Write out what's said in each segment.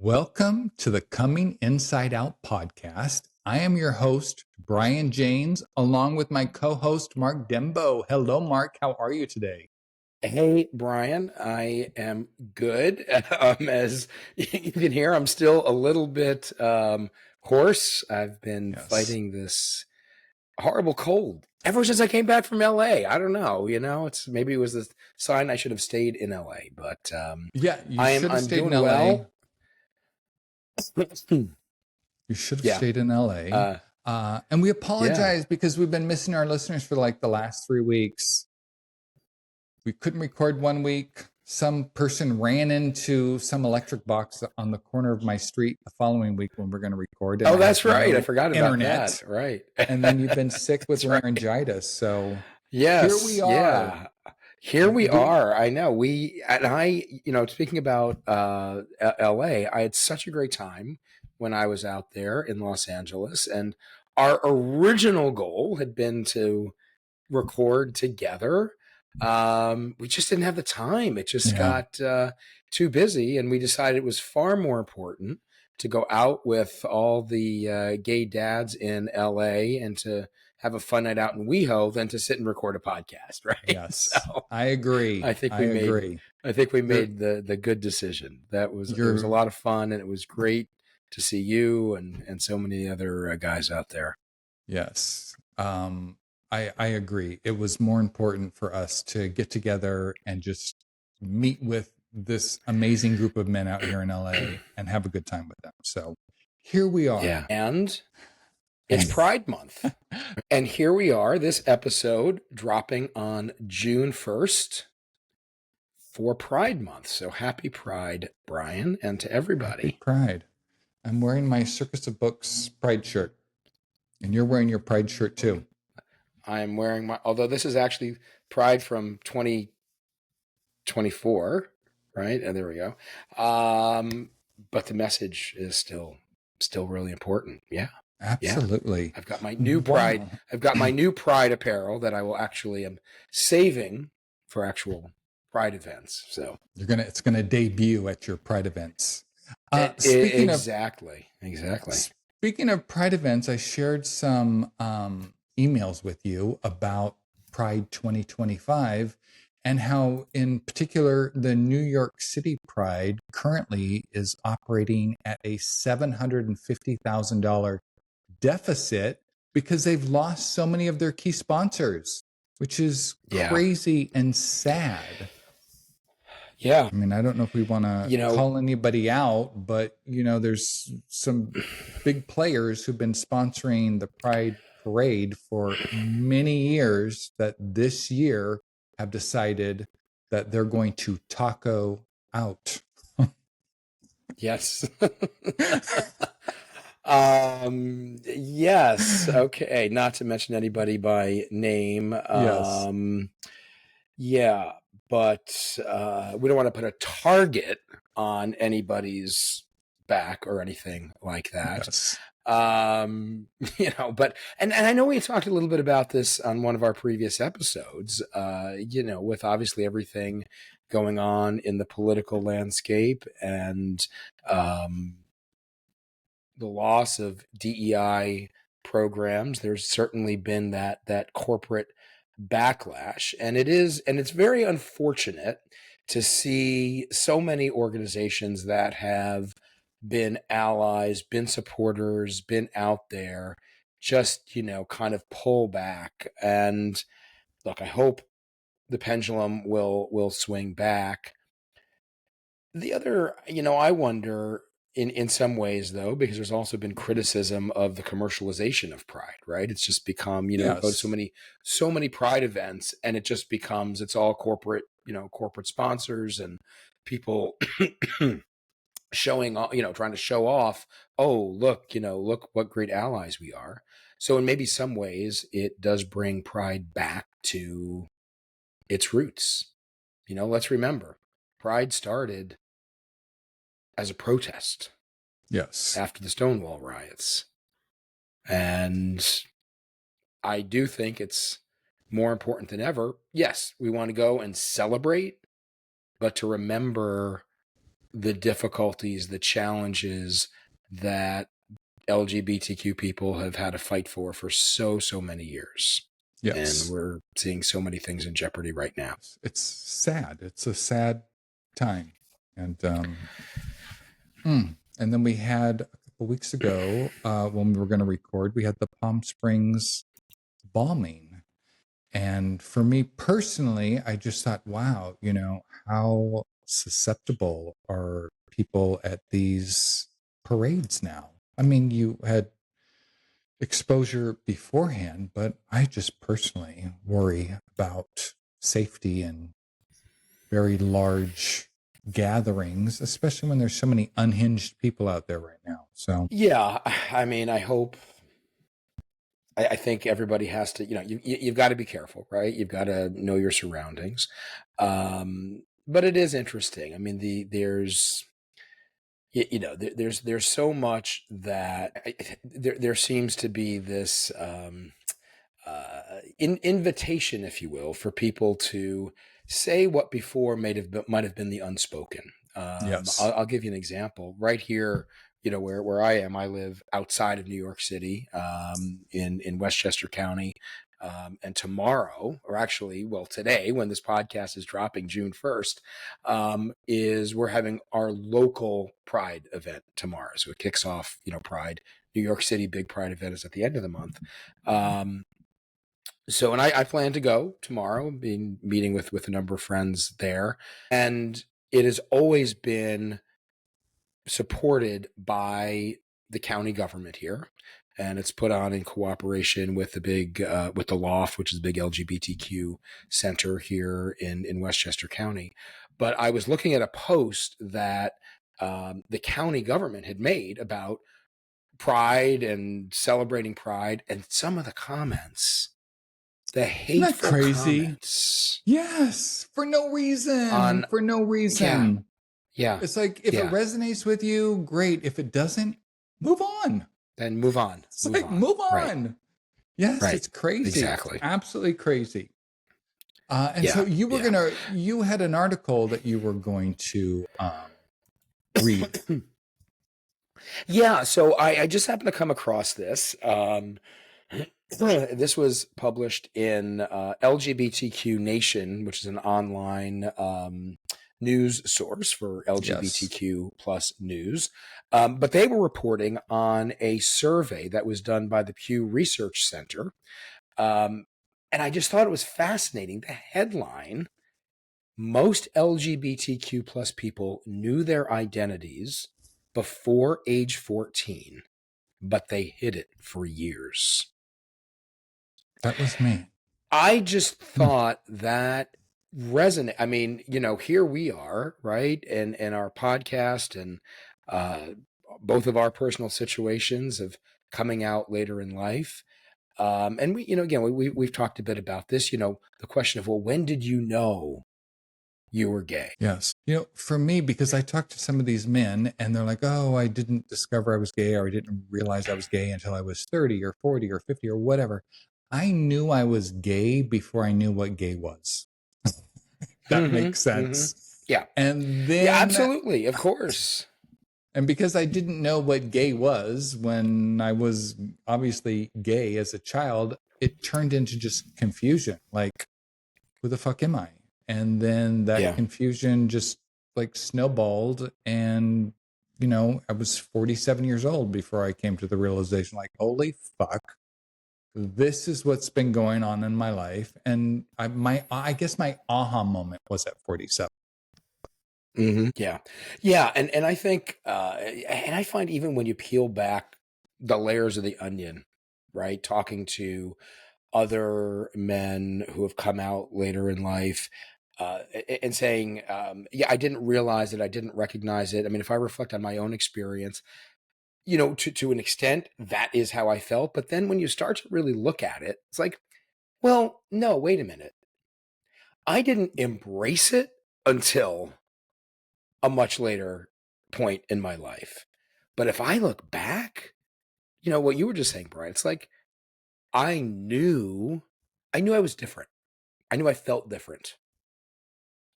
Welcome to the Coming Inside Out podcast. I am your host, Brian James, along with my co-host, Mark Dembo. Hello, Mark. How are you today? Hey, Brian, I am good. As you can hear, I'm still a little bit hoarse. I've been fighting this horrible cold ever since I came back from LA. I don't know, maybe it was the sign I should have stayed in LA, but Yeah, you should have stayed in doing LA. well. You should have Yeah. stayed in LA. And we apologize because we've been missing our listeners for like the last 3 weeks. We couldn't record 1 week. Some person ran into some electric box on the corner of my street the following week when we're going to record. Oh, that's right. I forgot about that. Right. And then you've been sick with laryngitis. So yes, here we are. Yeah. Here we are. I know. Speaking about LA, I had such a great time when I was out there in Los Angeles. And our original goal had been to record together. We just didn't have the time. It just got too busy. And we decided it was far more important to go out with all the gay dads in LA and to have a fun night out in WeHo than to sit and record a podcast, right? Yes, so I agree. I think we made the good decision. It was a lot of fun, and it was great to see you and so many other guys out there. Yes, I agree. It was more important for us to get together and just meet with this amazing group of men out here in LA and have a good time with them. So here we are. Yeah, and it's Pride Month. And here we are, this episode dropping on June 1st for Pride Month. So happy Pride, Brian, and to everybody. Happy Pride. I'm wearing my Circus of Books Pride shirt. And you're wearing your Pride shirt too. I'm wearing although this is actually Pride from 2024, right? And there we go. But the message is still really important. Yeah. Absolutely. Yeah. I've got my new Pride. Wow. I've got my new Pride apparel that I will am saving for actual Pride events. So it's gonna debut at your Pride events. Exactly. Speaking of Pride events, I shared some emails with you about Pride 2025 and how, in particular, the New York City Pride currently is operating at a $750,000 deficit because they've lost so many of their key sponsors, which is crazy and sad. Yeah. I mean, I don't know if we want to call anybody out, but, there's some big players who've been sponsoring the Pride Parade for many years that this year have decided that they're going to taco out. Yes. Yes. Okay. Not to mention anybody by name. Yes. Yeah. But we don't want to put a target on anybody's back or anything like that. Yes. But and I know we talked a little bit about this on one of our previous episodes, with obviously everything going on in the political landscape and the loss of DEI programs. There's certainly been that corporate backlash, and it's very unfortunate to see so many organizations that have been allies, been supporters, been out there, just, kind of pull back. And look, I hope the pendulum will swing back. The other, I wonder in some ways though, because there's also been criticism of the commercialization of Pride, right? It's just become, go to so many Pride events, and it just becomes, it's all corporate, corporate sponsors and people showing off, trying to show off, oh, look what great allies we are. So in maybe some ways it does bring Pride back to its roots. Let's remember, Pride started as a protest. Yes. After the Stonewall riots. And I do think it's more important than ever. Yes, we want to go and celebrate, but to remember the difficulties, the challenges that LGBTQ people have had to fight for so many years. And Yes. we're seeing so many things in jeopardy right now. It's sad. It's a sad time. And and then we had a couple weeks ago, when we were going to record, we had the Palm Springs bombing. And for me personally, I just thought, wow, how susceptible are people at these parades now? I mean, you had exposure beforehand, but I just personally worry about safety and very large gatherings, especially when there's so many unhinged people out there right now. So, yeah, I mean, I think everybody has to, you've got to be careful, right? You've got to know your surroundings. But it is interesting. I mean, there's so much that there seems to be this invitation, if you will, for people to say what before might have been the unspoken. yes. I'll give you an example. Right here, where I am, I live outside of New York City, in Westchester County. And tomorrow, or actually, well, today, when this podcast is dropping, June 1st, is we're having our local Pride event tomorrow. So it kicks off, Pride. New York City big Pride event is at the end of the month. So, and I plan to go tomorrow, being meeting with a number of friends there. And it has always been supported by the county government here. And it's put on in cooperation with with the Loft, which is a big LGBTQ center here in Westchester County. But I was looking at a post that the county government had made about Pride and celebrating Pride, and some of the comments, the Isn't that hateful crazy? comments Yes, for no reason. on, For no yeah, reason. yeah, It's like if it yeah, resonates with you, great. If it doesn't, move on. then move on, It's move like on. move Right, on. Yes, right, it's crazy. It's exactly. absolutely crazy. And so Yeah, yeah. you had an article that you were going to read. Yeah, so I just happened to come across this. This was published in LGBTQ Nation, which is an online news source for Yes. LGBTQ plus news. But they were reporting on a survey that was done by the Pew Research Center. And I just thought it was fascinating. The headline: most LGBTQ plus people knew their identities before age 14, but they hid it for years. That was me. I just Hmm. thought that resonate. I mean, here we are, right? And our podcast and uh, both of our personal situations of coming out later in life. And we, again, we've talked a bit about this, the question of, well, when did you know you were gay? Yes. For me, because I talked to some of these men and they're like, oh, I didn't discover I was gay or I didn't realize I was gay until I was 30 or 40 or 50 or whatever. I knew I was gay before I knew what gay was. That makes Mm-hmm. Mm-hmm. sense. Yeah. And Yeah, then, absolutely. Of course. and because I didn't know what gay was when I was obviously gay as a child, it turned into just confusion. Like, who the fuck am I? And then that Yeah. confusion just like snowballed. And, I was 47 years old before I came to the realization, like, holy fuck, this is what's been going on in my life. And I guess my aha moment was at 47. Mm-hmm. Yeah. Yeah. And I think, and I find even when you peel back the layers of the onion, right, talking to other men who have come out later in life, and saying, yeah, I didn't realize it. I didn't recognize it. I mean, if I reflect on my own experience, to an extent, that is how I felt. But then when you start to really look at it, it's like, well, no, wait a minute. I didn't embrace it until a much later point in my life. But if I look back, what you were just saying, Brian, it's like I knew I knew I was different. I knew I felt different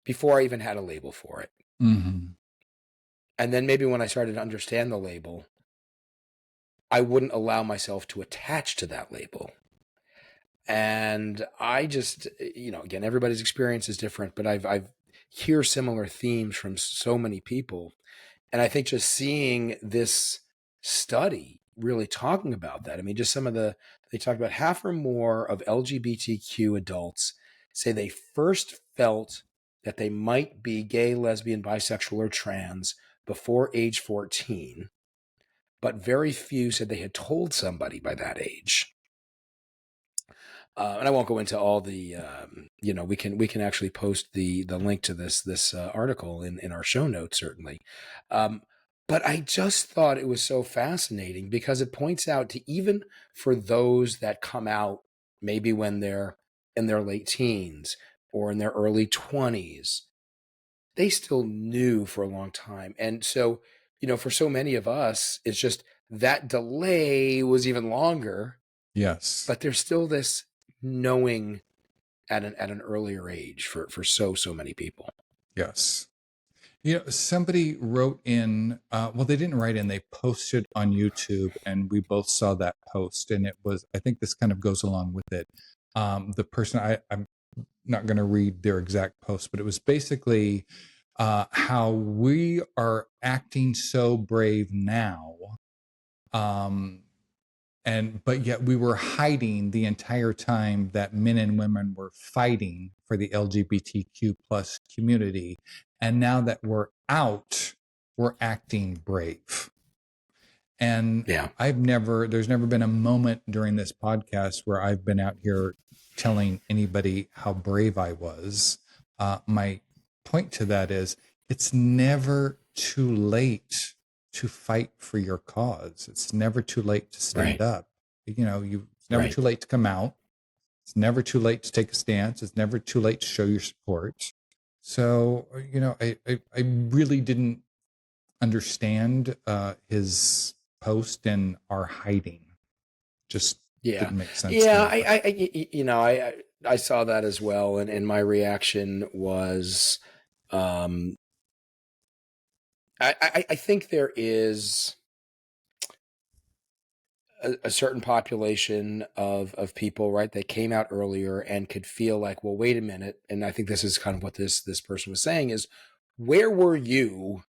before I even had a label for it. Mm-hmm. And then maybe when I started to understand the label, I wouldn't allow myself to attach to that label. And I just, again, everybody's experience is different, but I've hear similar themes from so many people. And I think just seeing this study really talking about that, I mean, just they talked about half or more of LGBTQ adults say they first felt that they might be gay, lesbian, bisexual, or trans before age 14, but very few said they had told somebody by that age. And I won't go into all the, we can actually post the link to this article in our show notes, certainly. But I just thought it was so fascinating because it points out to even for those that come out maybe when they're in their late teens or in their early 20s, they still knew for a long time. And so, for so many of us, it's just that delay was even longer. Yes. But there's still this knowing at an earlier age for so many people. Yes. Somebody wrote in, well, they didn't write in, they posted on YouTube, and we both saw that post. And it was, I think this kind of goes along with it. The person, I'm not going to read their exact post, but it was basically how we are acting so brave now. But yet we were hiding the entire time that men and women were fighting for the LGBTQ plus community. And now that we're out, we're acting brave. And Yeah. there's never been a moment during this podcast where I've been out here telling anybody how brave I was. My point to that is it's never too late to fight for your cause. It's never too late to stand up. It's never too late to come out. It's never too late to take a stance. It's never too late to show your support. So, I really didn't understand his post and our hiding. Just didn't make sense. Yeah, I saw that as well, and my reaction was, I think there is a certain population of people, right, that came out earlier and could feel like, well, wait a minute, and I think this is kind of what this person was saying is, where were you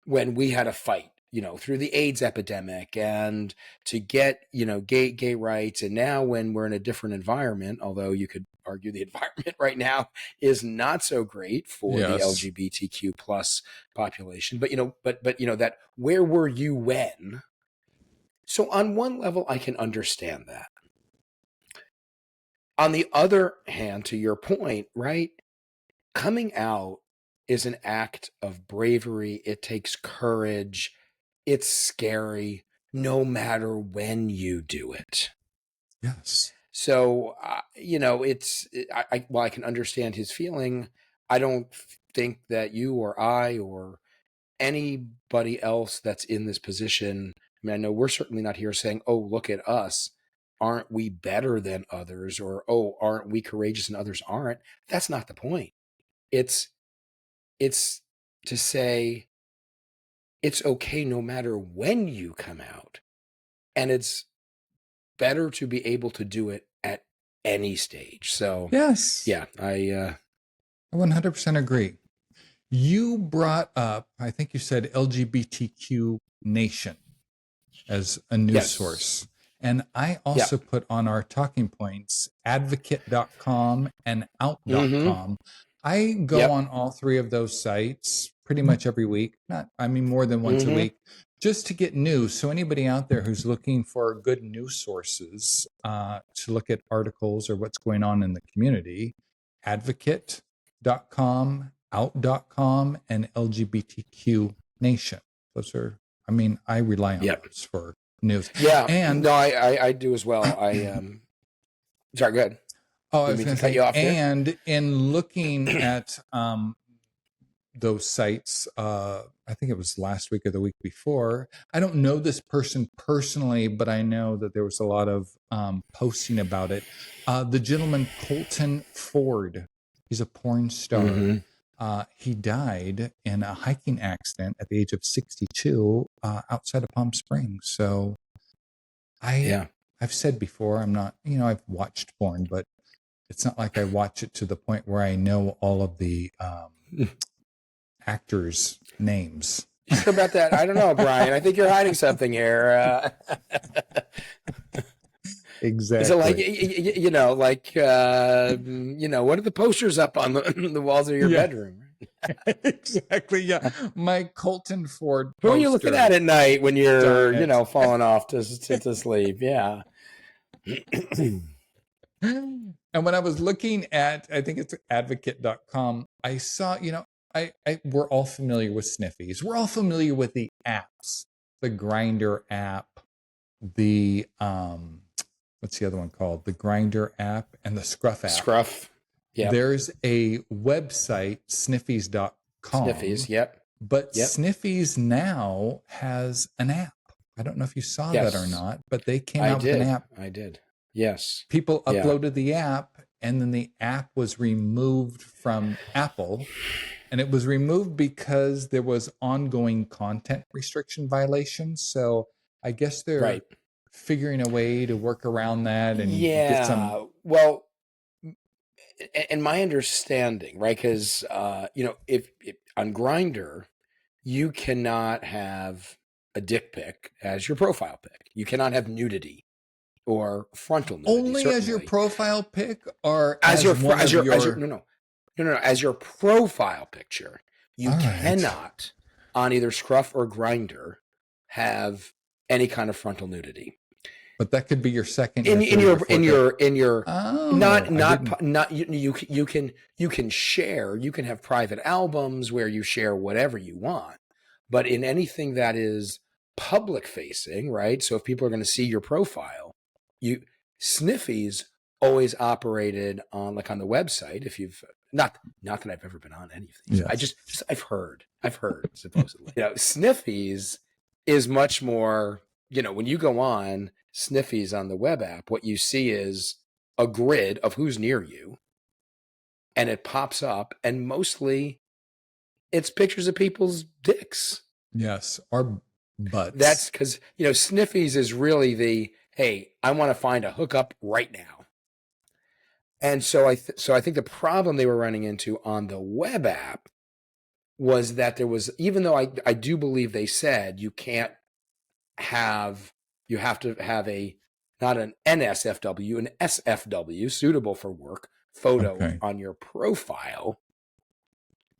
when we had a fight, through the AIDS epidemic and to get, gay rights. And now when we're in a different environment, although you could argue the environment right now is not so great for the LGBTQ plus population, but, that where were you when? So on one level, I can understand that. On the other hand, to your point, right, coming out is an act of bravery. It takes courage. It's scary no matter when you do it. Yes. So, while I can understand his feeling, I don't think that you or I or anybody else that's in this position, I mean, I know we're certainly not here saying, oh, look at us. Aren't we better than others? Or, oh, aren't we courageous and others aren't? That's not the point. It's to say it's okay no matter when you come out. And it's better to be able to do it at any stage. So, yes. Yeah, I 100% agree. You brought up, I think you said LGBTQ Nation as a news source. And I also put on our talking points advocate.com and out.com. Mm-hmm. I go on all three of those sites pretty much every week. More than once a week, just to get news. So anybody out there who's looking for good news sources to look at articles or what's going on in the community, advocate.com, out.com, and LGBTQ Nation. Those are, I rely on those for news. Yeah, and no, I do as well. Sorry, go ahead. Oh, I was going to say, and in looking at those sites, I think it was last week or the week before. I don't know this person personally, but I know that there was a lot of posting about it. The gentleman Colton Ford, he's a porn star. Mm-hmm. He died in a hiking accident at the age of 62 outside of Palm Springs. So Yeah. I've said before, I'm not, I've watched porn, but it's not like I watch it to the point where I know all of the actors' names. You sure about that? I don't know, Brian. I think you're hiding something here. Is it like, Exactly. what are the posters up on the walls of your Yeah, bedroom? exactly. Yeah. My Colton Ford Who are you looking at poster. Night when you're, Darn it. falling off to sleep? Yeah. And when I was looking at, I think it's advocate.com, I saw, we're all familiar with Sniffies. We're all familiar with the apps, the Grinder app, the, what's the other one called? The Grinder app and the Scruff app. Scruff. Yeah. There's a website, sniffies.com. Sniffies. Yep. But Yep. Sniffies now has an app. I don't know if you saw that or not, but they came out with an app. I did. Yes. People uploaded the app, and then the app was removed from Apple. And it was removed because there was ongoing content restriction violations. So I guess they're figuring a way to work around that and get some. Well, and my understanding, right? Because if on Grindr, you cannot have a dick pic as your profile pic. You cannot have nudity or frontal nudity. Only certainly. As your profile pic, or as your profile picture. You cannot on either Scruff or Grindr have any kind of frontal nudity. But that could be your second. You can share. You can have private albums where you share whatever you want, but in anything that is public facing, right? So if people are going to see your profile, Sniffies always operated on on the website. If you've not that I've ever been on any of these, yes. I've heard supposedly. Sniffies is much more. When you go on Sniffies on the web app, what you see is a grid of who's near you, and it pops up, and mostly it's pictures of people's dicks. Yes, or butts. That's because Sniffies is really the hey, I want to find a hookup right now. And so I think the problem they were running into on the web app was that there was, even though I do believe they said you have to have not an NSFW, an SFW, suitable for work photo on your profile.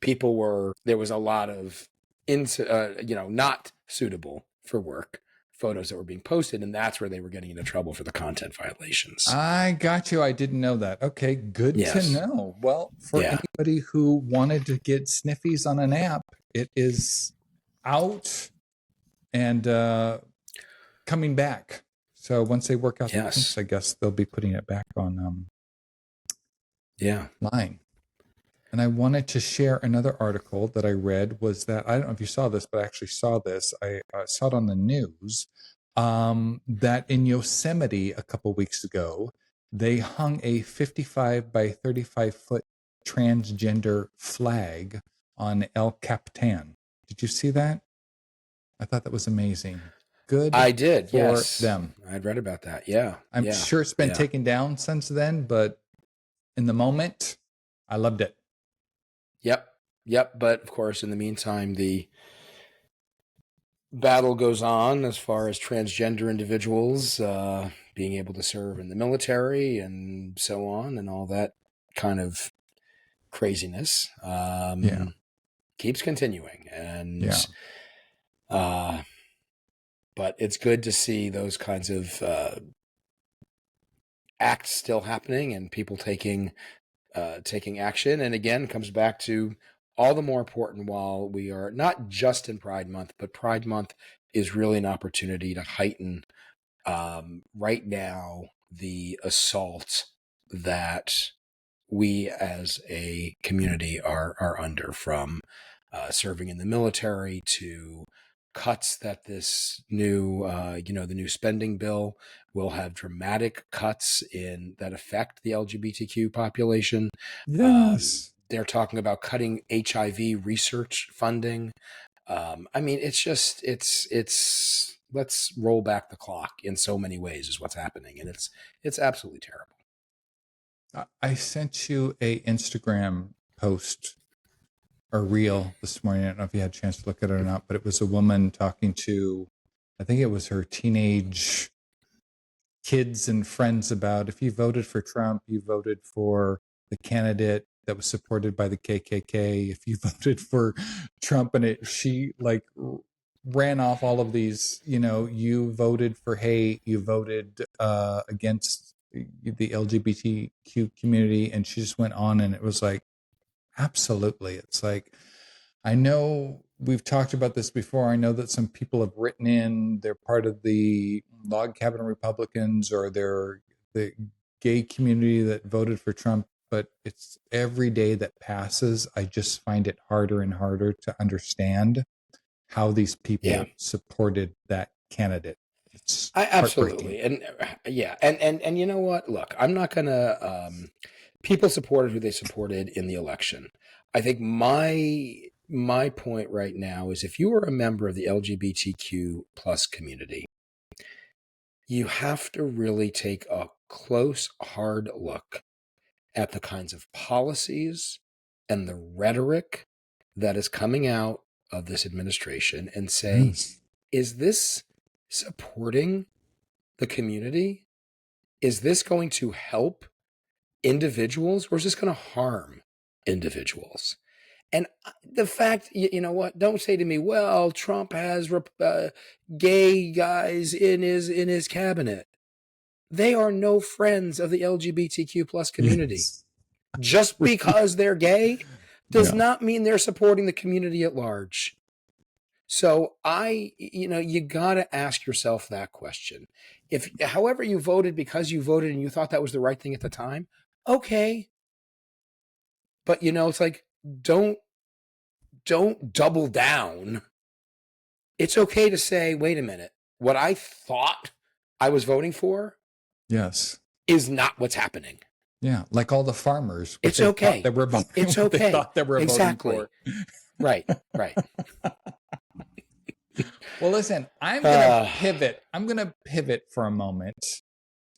There was a lot of not suitable for work photos that were being posted, and that's where they were getting into trouble for the content violations. I got you. I didn't know that. Okay, good to know. Well, for anybody who wanted to get Sniffies on an app, it is out and coming back. So once they work out the kinks, I guess they'll be putting it back on line. And I wanted to share another article that I read was that, I don't know if you saw this, but I actually saw this. I saw it on the news that in Yosemite a couple weeks ago, they hung a 55 by 35 foot transgender flag on El Capitan. Did you see that? I thought that was amazing. Good. I did. For them. I'd read about that. Yeah. I'm sure it's been taken down since then, but in the moment, I loved it. Yep. But of course, in the meantime, the battle goes on as far as transgender individuals being able to serve in the military and so on, and all that kind of craziness keeps continuing. And but it's good to see those kinds of acts still happening and people taking action. And again, it comes back to all the more important while we are not just in Pride Month, but Pride Month is really an opportunity to heighten right now the assault that we as a community are under, from serving in the military to cuts that this new, the new spending bill will have dramatic cuts in that affect the LGBTQ population. Yes. They're talking about cutting HIV research funding. I mean, it's let's roll back the clock in so many ways is what's happening, and it's absolutely terrible. I sent you a Instagram post or reel this morning. I don't know if you had a chance to look at it or not, but it was a woman talking to, I think it was her teenage kids and friends about, if you voted for Trump, you voted for the candidate that was supported by the KKK. If you voted for Trump, and she like ran off all of these, you voted for hate, you voted against the LGBTQ community. And she just went on, and it was like, absolutely. It's like, I know we've talked about this before. I know that some people have written in, they're part of the log cabin Republicans, or they're the gay community that voted for Trump. But it's every day that passes, I just find it harder and harder to understand how these people supported that candidate. It's Absolutely. And yeah. And you know what? Look, I'm not going to, people supported who they supported in the election. I think my point right now is, if you are a member of the LGBTQ plus community, you have to really take a close, hard look at the kinds of policies and the rhetoric that is coming out of this administration and say, is this supporting the community? Is this going to help individuals, or is this going to harm individuals? And the fact, you know what? Don't say to me, well, Trump has gay guys in his cabinet. They are no friends of the LGBTQ plus community. Yes. Just because they're gay does not mean they're supporting the community at large. So you got to ask yourself that question. If, however you voted, because you voted and you thought that was the right thing at the time, okay. But it's like, don't double down. It's okay to say, wait a minute, what I thought I was voting for, yes, is not what's happening. Yeah, like all the farmers. It's okay. That we're voting, it's okay. They thought they were exactly. voting for. Right. Well, listen, I'm going to pivot for a moment.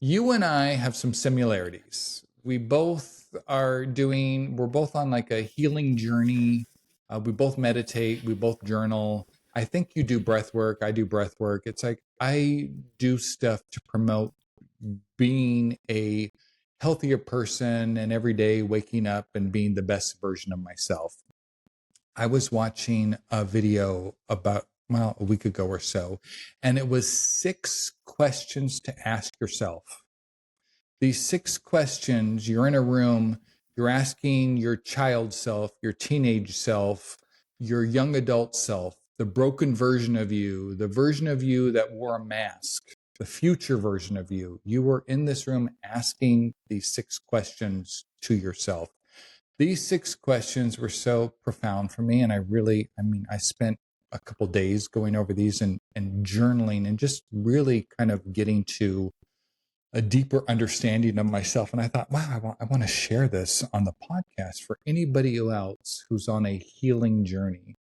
You and I have some similarities. We're both on like a healing journey. We both meditate, we both journal. I think you do breath work. I do breath work. It's like, I do stuff to promote being a healthier person, and every day waking up and being the best version of myself. I was watching a video about, a week ago or so, and it was 6 questions to ask yourself. These 6 questions, you're in a room, you're asking your child self, your teenage self, your young adult self, the broken version of you, the version of you that wore a mask, the future version of you. You were in this room asking these 6 questions to yourself. These 6 questions were so profound for me. And I spent a couple days going over these and journaling, and just really kind of getting to a deeper understanding of myself. And I thought, wow, I want to share this on the podcast for anybody else who's on a healing journey.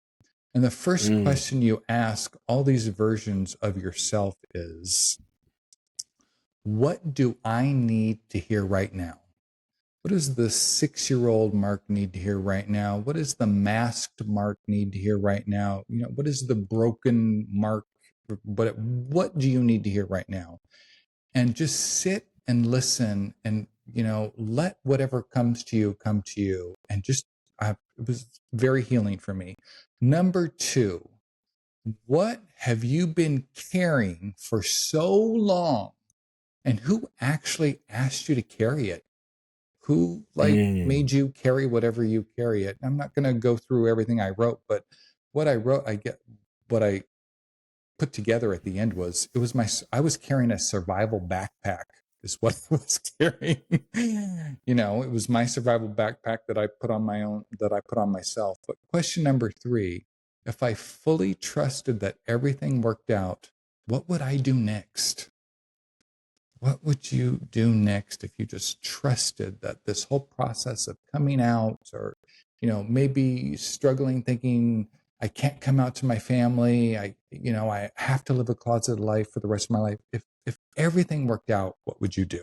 And the first question you ask all these versions of yourself is, what do I need to hear right now? What does the 6-year-old Mark need to hear right now? What does the masked Mark need to hear right now? What is the broken Mark? What do you need to hear right now? And just sit and listen, and, let whatever comes to you, come to you. And just, it was very healing for me. Number 2, what have you been carrying for so long? And who actually asked you to carry it? Who made you carry whatever you carry it? I'm not going to go through everything I wrote, but what I wrote, what I put together at the end was, I was carrying a survival backpack is what I was carrying. It was my survival backpack that I put on myself. But question number 3, if I fully trusted that everything worked out, what would I do next? What would you do next if you just trusted that this whole process of coming out, or maybe struggling, thinking I can't come out to my family. I have to live a closeted life for the rest of my life. If everything worked out, what would you do?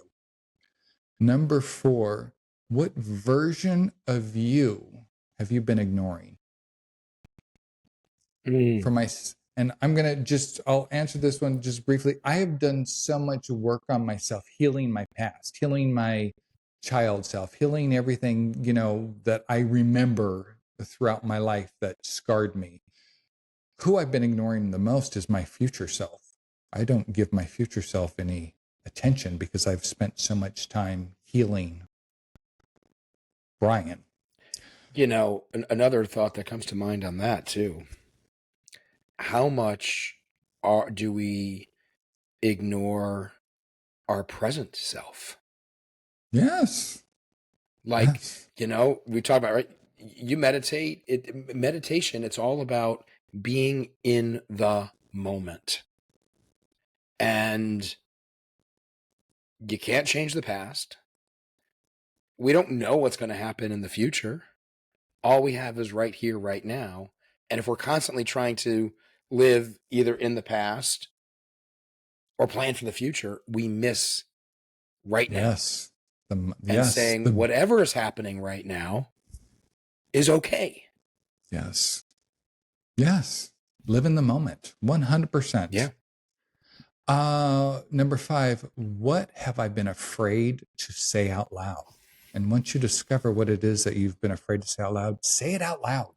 Number 4, what version of you have you been ignoring? For my and I'll answer this one just briefly. I have done so much work on myself, healing my past, healing my child self, healing everything, that I remember throughout my life that scarred me. Who I've been ignoring the most is my future self. I don't give my future self any attention because I've spent so much time healing Brian. Another thought that comes to mind on that too. How much do we ignore our present self? Yes. Like, Yes. we talk about, right? You meditate, meditation, it's all about being in the moment. And you can't change the past. We don't know what's going to happen in the future. All we have is right here, right now. And if we're constantly trying to live either in the past or plan for the future, we miss right now. Yes. And saying whatever is happening right now is okay. Yes. Yes. Live in the moment. 100%. Yeah. Number 5, what have I been afraid to say out loud? And once you discover what it is that you've been afraid to say out loud, say it out loud.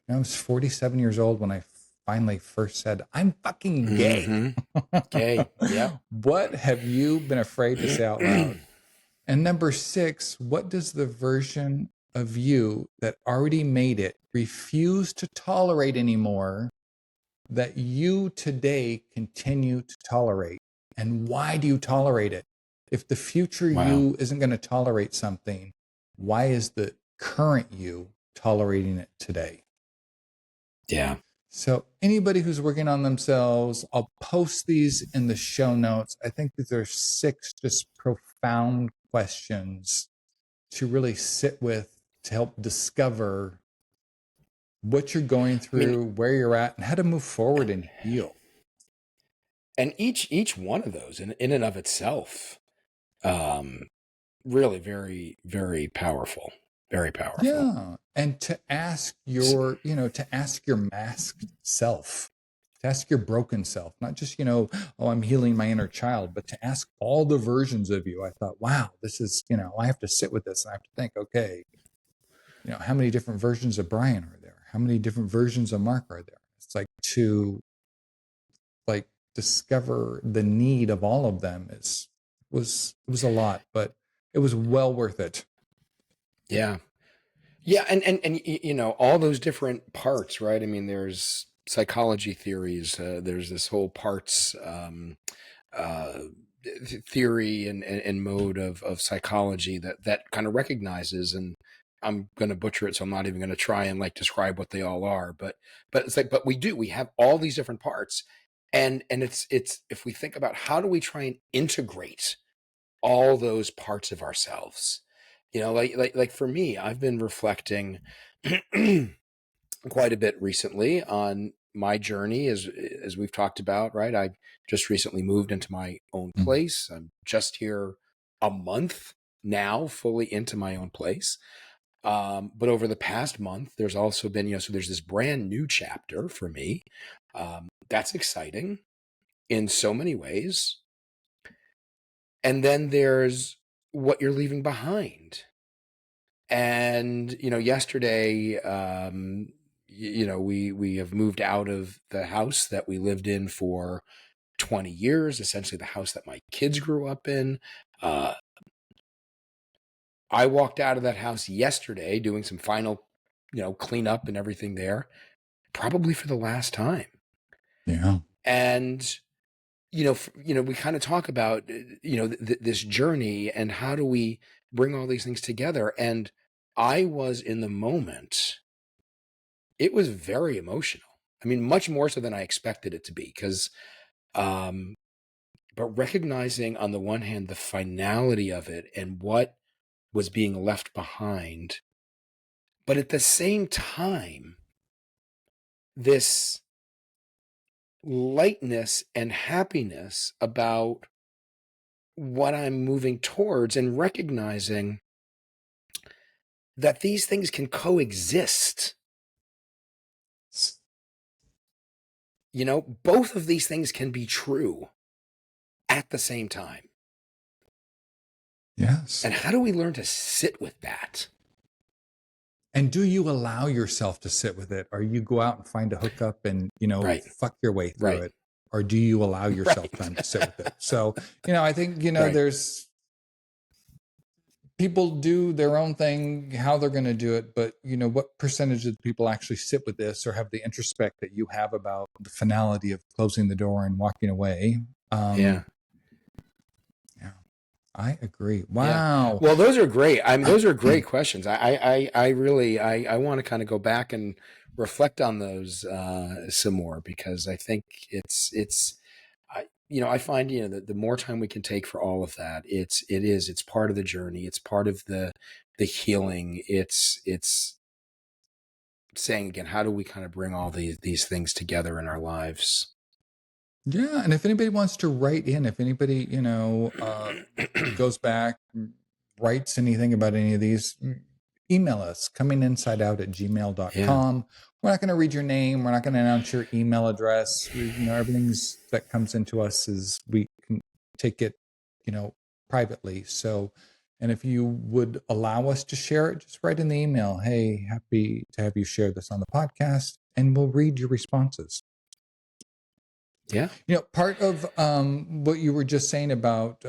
I was 47 years old when I finally first said, I'm fucking gay. Mm-hmm. Gay. Yeah. What have you been afraid to say out loud? And number 6, what does the version of you that already made it refuse to tolerate anymore that you today continue to tolerate? And why do you tolerate it? If the future you isn't going to tolerate something, why is the current you tolerating it today? Yeah. So anybody who's working on themselves, I'll post these in the show notes. I think these are 6 just profound questions to really sit with, to help discover what you're going through, where you're at, and how to move forward and heal. And each one of those in and of itself, really very, very powerful. Very powerful. Yeah. And to ask your masked self, to ask your broken self, not just, oh, I'm healing my inner child, but to ask all the versions of you. I thought, wow, this is, I have to sit with this. And I have to think, okay, how many different versions of Brian are there? How many different versions of Mark are there? It's like to discover the need of all of them was a lot, but it was well worth it. Yeah. Yeah. And all those different parts, right? I mean, there's psychology theories. There's this whole parts, theory and mode of psychology that kind of recognizes, and I'm going to butcher it, so I'm not even going to try and describe what they all are, but it's but we have all these different parts, and it's if we think about how do we try and integrate all those parts of ourselves, like for me, I've been reflecting quite a bit recently on my journey, as we've talked about, right? I just recently moved into my own place. I'm just here a month now, fully into my own place. But over the past month, there's also been, so there's this brand new chapter for me. That's exciting in so many ways. And then there's what you're leaving behind. And, yesterday, we have moved out of the house that we lived in for 20 years, essentially the house that my kids grew up in. I walked out of that house yesterday doing some final, cleanup and everything there, probably for the last time. Yeah. And, we kind of talk about, this journey and how do we bring all these things together. And I was in the moment. It was very emotional. I mean, much more so than I expected it to be, because, but recognizing on the one hand, the finality of it and what was being left behind But at the same time, this lightness and happiness about what I'm moving towards, and recognizing that these things can coexist. You know, both of these things can be true at the same time. Yes. And how do we learn to sit with that? And do you allow yourself to sit with it? Or you go out and find a hookup and, Right. fuck your way through Right. it? Or do you allow yourself Right. time to sit with it? So, I think, Right. there's people do their own thing, how they're going to do it. But, what percentage of people actually sit with this or have the introspect that you have about the finality of closing the door and walking away? Yeah. I agree. Yeah. Wow. Well, those are great. I mean, those are great questions. I really, I want to kind of go back and reflect on those some more, because I think it's, I find, that the more time we can take for all of that, it's part of the journey. It's part of the healing. It's saying again, how do we kind of bring all these things together in our lives? Yeah, and if anybody wants to write in, if anybody, goes back, writes anything about any of these, email us, cominginsideout@gmail.com. We're not going to read your name. We're not going to announce your email address. Everything's that comes into us is we can take it, privately. So, and if you would allow us to share it, just write in the email, hey, happy to have you share this on the podcast, and we'll read your responses. Yeah. Part of what you were just saying about,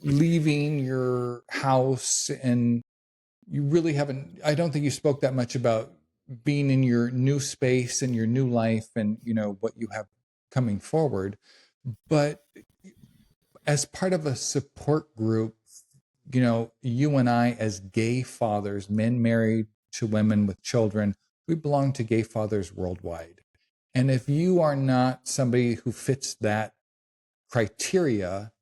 leaving your house, and you really haven't, I don't think you spoke that much about being in your new space and your new life and, what you have coming forward. But as part of a support group, you and I, as gay fathers, men married to women with children, we belong to Gay Fathers Worldwide. And if you are not somebody who fits that criteria,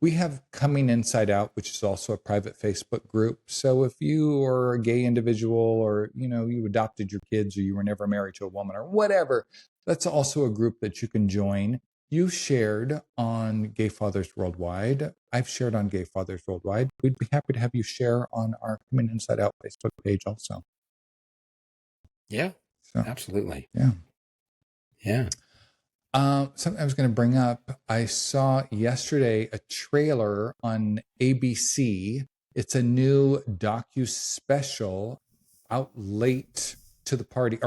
we have Coming Inside Out, which is also a private Facebook group. So if you are a gay individual, or, you adopted your kids, or you were never married to a woman, or whatever, that's also a group that you can join. You shared on Gay Fathers Worldwide. I've shared on Gay Fathers Worldwide. We'd be happy to have you share on our Coming Inside Out Facebook page also. Yeah, so, absolutely. Yeah. Yeah. Something I was going to bring up. I saw yesterday a trailer on ABC. It's a new docu special out late to the party